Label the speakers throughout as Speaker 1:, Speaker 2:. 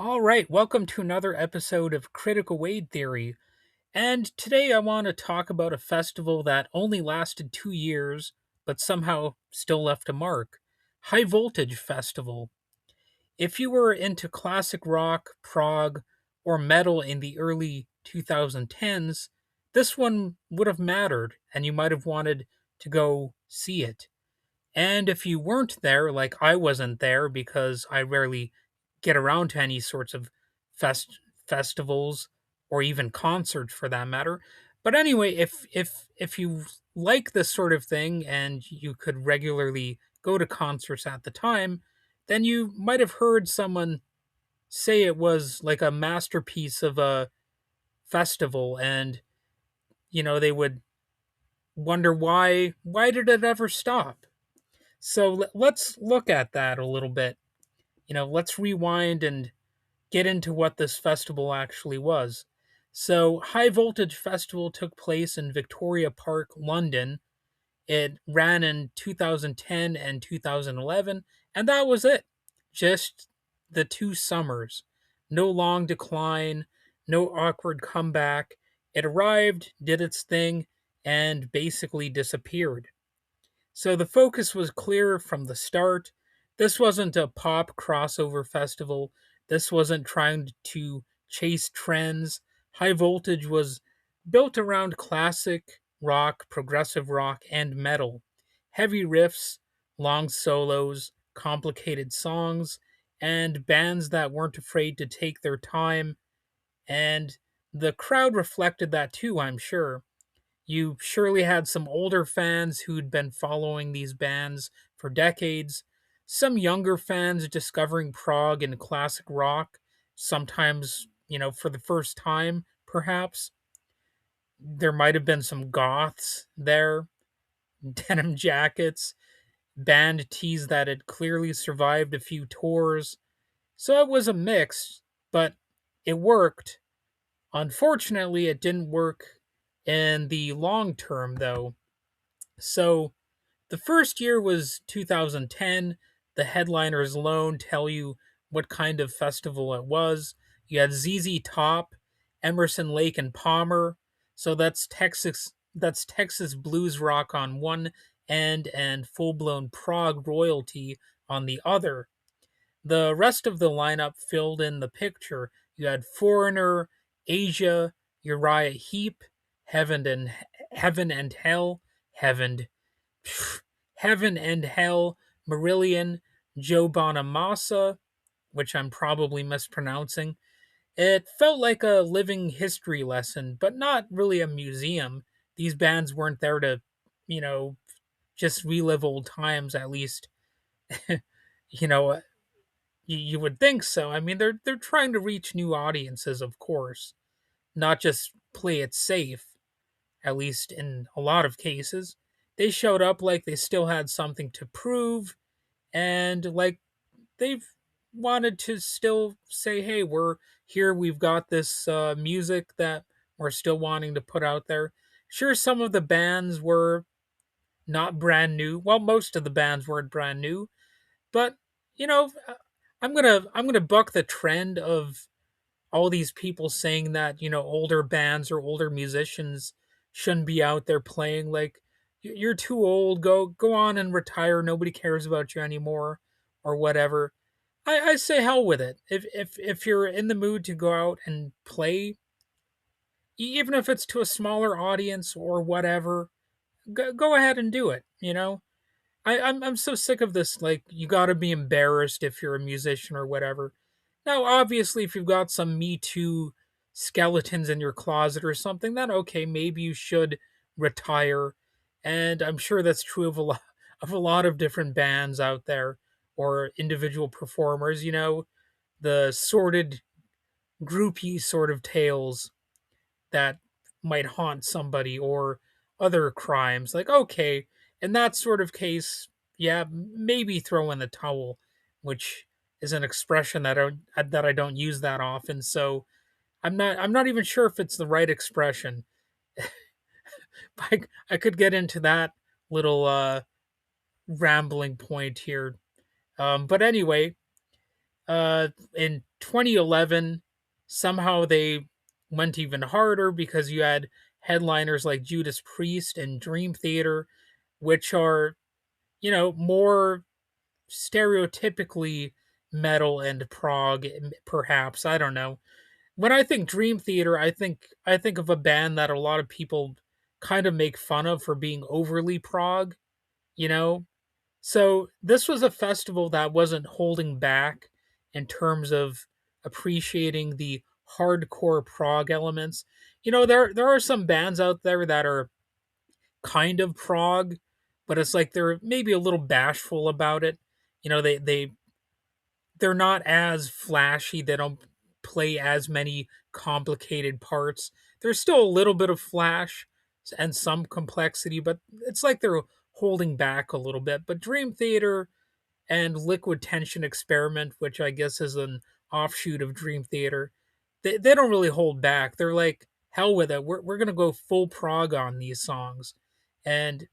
Speaker 1: All right, welcome to another episode of Critical Wade Theory. And today I want to talk about a festival that only lasted 2 years, but somehow still left a mark. High Voltage Festival. If you were into classic rock, prog, or metal in the early 2010s, this one would have mattered, and you might have wanted to go see it. And if you weren't there, like I wasn't there because I rarely get around to any sorts of festivals or even concerts for that matter. But anyway, if you like this sort of thing and you could regularly go to concerts at the time, then you might have heard someone say it was like a masterpiece of a festival, and they would wonder why did it ever stop. So let's look at that a little bit. Let's rewind and get into what this festival actually was. So, High Voltage Festival took place in Victoria Park, London. It ran in 2010 and 2011, and that was it. Just the 2 summers. No long decline, no awkward comeback. It arrived, did its thing, and basically disappeared. So the focus was clear from the start. This wasn't a pop crossover festival. This wasn't trying to chase trends. High Voltage was built around classic rock, progressive rock, and metal. Heavy riffs, long solos, complicated songs, and bands that weren't afraid to take their time. And the crowd reflected that too, I'm sure. You surely had some older fans who'd been following these bands for decades, some younger fans discovering prog and classic rock, sometimes, for the first time, perhaps. There might have been some goths there, denim jackets, band tees that had clearly survived a few tours. So it was a mix, but it worked. Unfortunately, it didn't work in the long term, though. So the first year was 2010. The headliners alone tell you what kind of festival it was. You had ZZ Top, Emerson, Lake and Palmer. So that's Texas blues rock on one end and full-blown prog royalty on the other. The rest of the lineup filled in the picture. You had Foreigner, Asia, Uriah Heep, Heaven and Hell, Heaven Heaven and Hell, Marillion, Joe Bonamassa, which I'm probably mispronouncing. It felt like a living history lesson, but not really a museum. These bands weren't there to, you know, just relive old times, at least, you know, you would think so. I mean, they're trying to reach new audiences, of course, not just play it safe, at least in a lot of cases. They showed up like they still had something to prove, and like they've wanted to still say, hey, we're here, we've got this music that we're still wanting to put out there. Sure, some of the bands were not brand new. Well, most of the bands weren't brand new, but you know, I'm gonna buck the trend of all these people saying that older bands or older musicians shouldn't be out there playing. Like, you're too old, go on and retire, nobody cares about you anymore, or whatever. I say hell with it. If you're in the mood to go out and play, even if it's to a smaller audience or whatever, go ahead and do it. I'm so sick of this. Like, you got to be embarrassed if you're a musician or whatever. Now, obviously, if you've got some Me Too skeletons in your closet or something, then okay, maybe you should retire. And I'm sure that's true of a lot of different bands out there or individual performers. The sordid, groupie sort of tales that might haunt somebody, or other crimes. Like, okay, in that sort of case, yeah, maybe throw in the towel, which is an expression that I don't use that often. So I'm not even sure if it's the right expression. I could get into that little rambling point here. But anyway, In 2011, somehow they went even harder because you had headliners like Judas Priest and Dream Theater, which are, more stereotypically metal and prog, perhaps. I don't know. When I think Dream Theater, I think of a band that a lot of people kind of make fun of for being overly prog, you know? So this was a festival that wasn't holding back in terms of appreciating the hardcore prog elements. There are some bands out there that are kind of prog, but it's like they're maybe a little bashful about it. They're not as flashy. They don't play as many complicated parts. There's still a little bit of flash and some complexity, but it's like they're holding back a little bit. But Dream Theater and Liquid Tension Experiment, which I guess is an offshoot of Dream Theater, they don't really hold back. They're like, hell with it. We're going to go full prog on these songs. And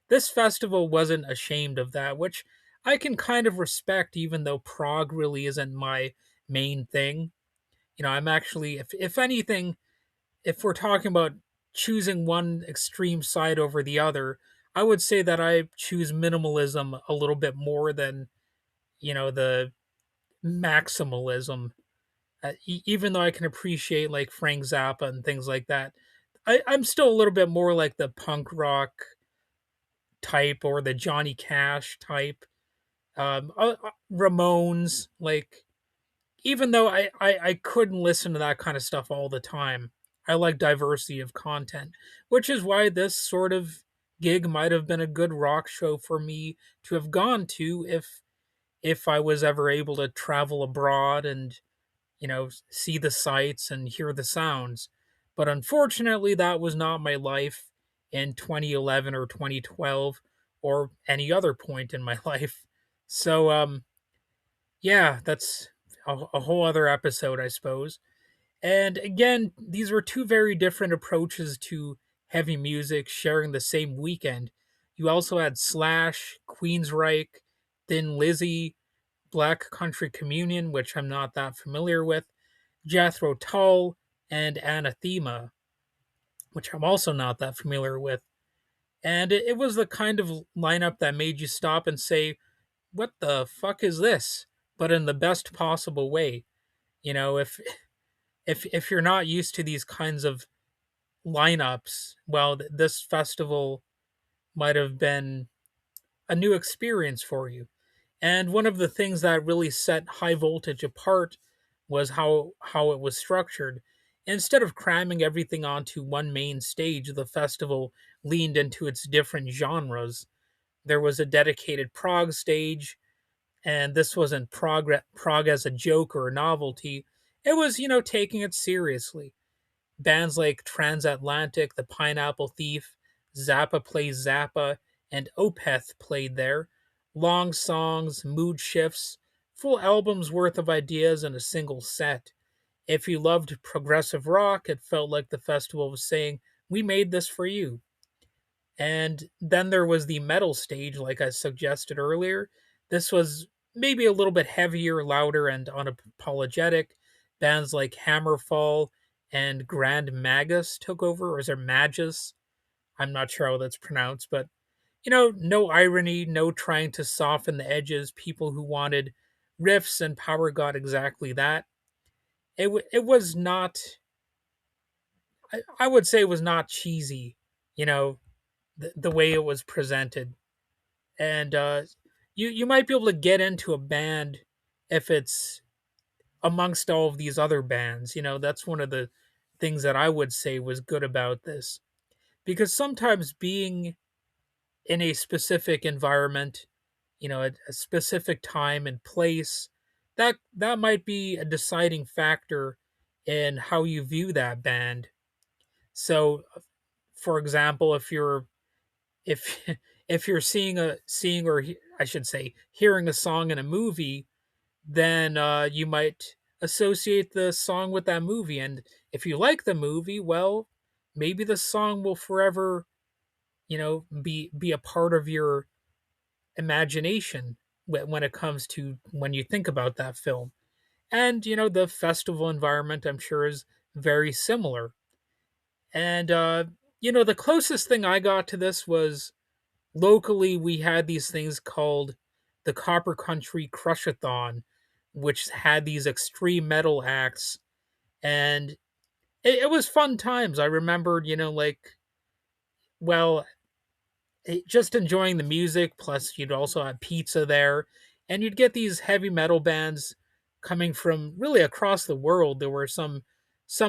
Speaker 1: this festival wasn't ashamed of that, which I can kind of respect, even though prog really isn't my main thing. I'm actually, if anything, if we're talking about choosing one extreme side over the other, I would say that I choose minimalism a little bit more than, the maximalism. Even though I can appreciate like Frank Zappa and things like that, I'm still a little bit more like the punk rock type or the Johnny Cash type. Ramones, like, even though I couldn't listen to that kind of stuff all the time, I like diversity of content, which is why this sort of gig might have been a good rock show for me to have gone to if I was ever able to travel abroad and, see the sights and hear the sounds. But unfortunately, that was not my life in 2011 or 2012 or any other point in my life. So, yeah, that's a whole other episode, I suppose. And again, these were two very different approaches to heavy music sharing the same weekend. You also had Slash, Queensryche, Thin Lizzy, Black Country Communion, which I'm not that familiar with, Jethro Tull, and Anathema, which I'm also not that familiar with. And it was the kind of lineup that made you stop and say, what the fuck is this? But in the best possible way. If you're not used to these kinds of lineups, well, this festival might have been a new experience for you. And one of the things that really set High Voltage apart was how it was structured. Instead of cramming everything onto one main stage, the festival leaned into its different genres. There was a dedicated prog stage, and this wasn't prog as a joke or a novelty. It was, taking it seriously. Bands like Transatlantic, The Pineapple Thief, Zappa Plays Zappa, and Opeth played there. Long songs, mood shifts, full albums worth of ideas in a single set. If you loved progressive rock, it felt like the festival was saying, we made this for you. And then there was the metal stage, like I suggested earlier. This was maybe a little bit heavier, louder, and unapologetic. Bands like Hammerfall and Grand Magus took over, or is there Magus? I'm not sure how that's pronounced, but no irony, no trying to soften the edges. People who wanted riffs and power got exactly that. It was not. I would say it was not cheesy. You know the way it was presented, and you might be able to get into a band if it's amongst all of these other bands. That's one of the things that I would say was good about this, because sometimes being in a specific environment, a specific time and place, that might be a deciding factor in how you view that band. So, for example, if if you're seeing or I should say hearing a song in a movie, then you might associate the song with that movie. And if you like the movie, well, maybe the song will forever, be a part of your imagination when it comes to when you think about that film. And, the festival environment, I'm sure, is very similar. And, the closest thing I got to this was locally, we had these things called the Copper Country Crushathon, which had these extreme metal acts. And it was fun times. I remembered, well, just enjoying the music. Plus, you'd also have pizza there, and you'd get these heavy metal bands coming from really across the world. There were some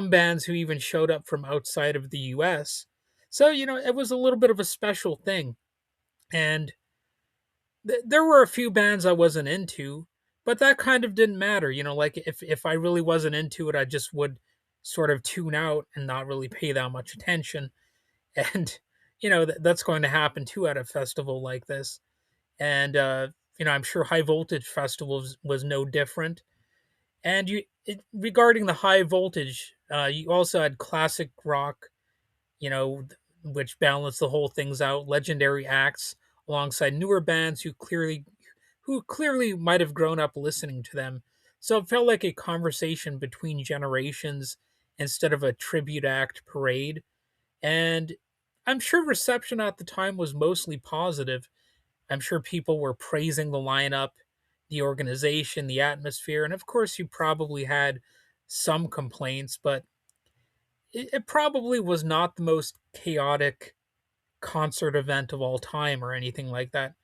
Speaker 1: bands who even showed up from outside of the U.S. So it was a little bit of a special thing, and there were a few bands I wasn't into, but that kind of didn't matter. Like if I really wasn't into it, I just would sort of tune out and not really pay that much attention. And that's going to happen too at a festival like this. And I'm sure High Voltage Festivals was no different. And regarding the high voltage, you also had classic rock, you know, which balanced the whole things out. Legendary acts alongside newer bands who clearly might have grown up listening to them. So it felt like a conversation between generations instead of a tribute act parade. And I'm sure reception at the time was mostly positive. I'm sure people were praising the lineup, the organization, the atmosphere, and of course, you probably had some complaints, but it probably was not the most chaotic concert event of all time or anything like that.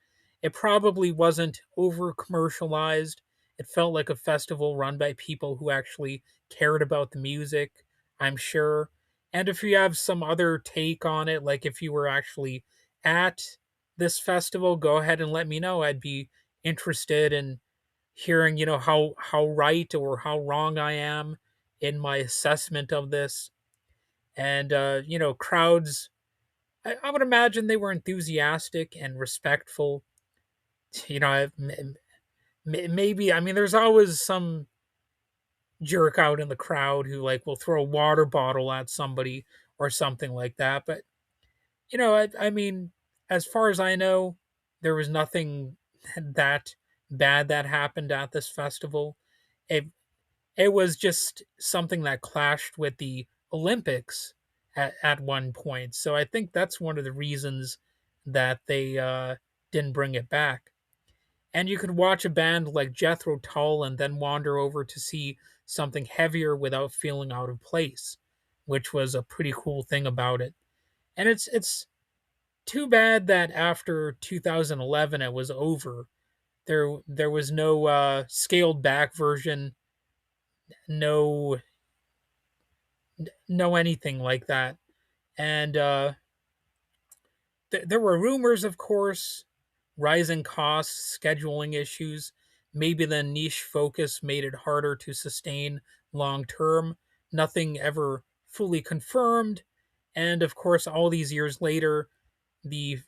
Speaker 1: It probably wasn't over commercialized. It felt like a festival run by people who actually cared about the music, I'm sure. And if you have some other take on it, like if you were actually at this festival, go ahead and let me know. I'd be interested in hearing, how right or how wrong I am in my assessment of this. And crowds, I would imagine they were enthusiastic and respectful. Maybe, I mean, there's always some jerk out in the crowd who like will throw a water bottle at somebody or something like that. But I mean, as far as I know, there was nothing that bad that happened at this festival. It it was just something that clashed with the Olympics at one point. So I think that's one of the reasons that they didn't bring it back. And you could watch a band like Jethro Tull and then wander over to see something heavier without feeling out of place, which was a pretty cool thing about it. And it's too bad that after 2011 it was over. There was no scaled back version, no anything like that. And there were rumors, of course, rising costs, scheduling issues. Maybe the niche focus made it harder to sustain long term. Nothing ever fully confirmed. And of course, all these years later, the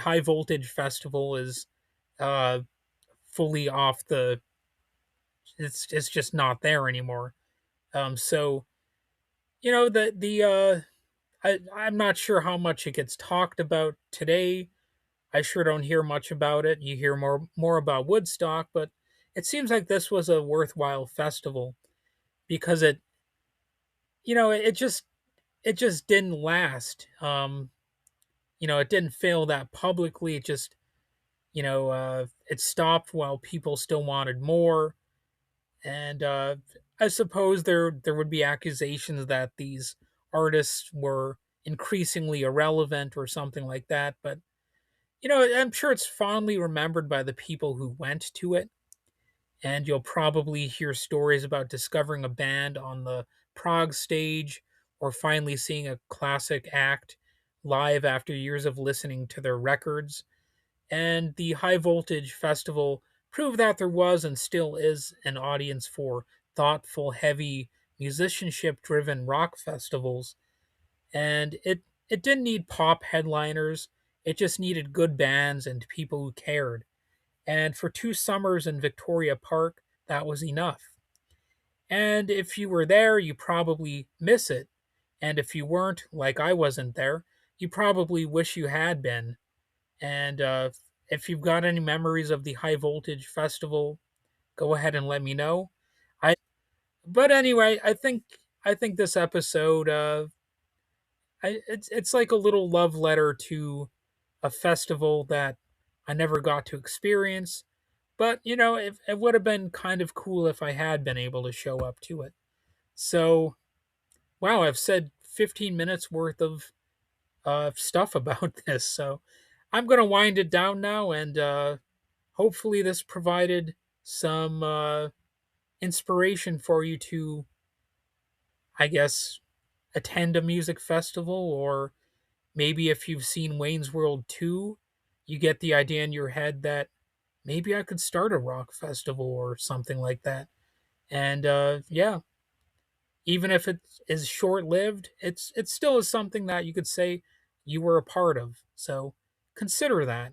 Speaker 1: high voltage festival is uh, fully off the. It's just not there anymore. So I'm not sure how much it gets talked about today. I sure don't hear much about it. You hear more about Woodstock, but it seems like this was a worthwhile festival because it just didn't last. It didn't fail that publicly. It just it stopped while people still wanted more. And I suppose there would be accusations that these artists were increasingly irrelevant or something like that. But I'm sure it's fondly remembered by the people who went to it. And you'll probably hear stories about discovering a band on the Prague stage or finally seeing a classic act live after years of listening to their records. And the High Voltage Festival proved that there was and still is an audience for thoughtful, heavy, musicianship driven rock festivals. And it didn't need pop headliners, it just needed good bands and people who cared. And for 2 summers in Victoria Park, that was enough. And if you were there, you probably miss it. And if you weren't, like I wasn't there, you probably wish you had been. And if you've got any memories of the High Voltage Festival, go ahead and let me know. But anyway, I think this episode it's like a little love letter to a festival that I never got to experience. But it would have been kind of cool if I had been able to show up to it. So, wow, I've said 15 minutes worth of stuff about this. So, I'm going to wind it down now, and hopefully, this provided some inspiration for you to, I guess, attend a music festival, or maybe if you've seen Wayne's World 2, you get the idea in your head that maybe I could start a rock festival or something like that. And yeah, even if it is short lived, it still is something that you could say you were a part of. So consider that.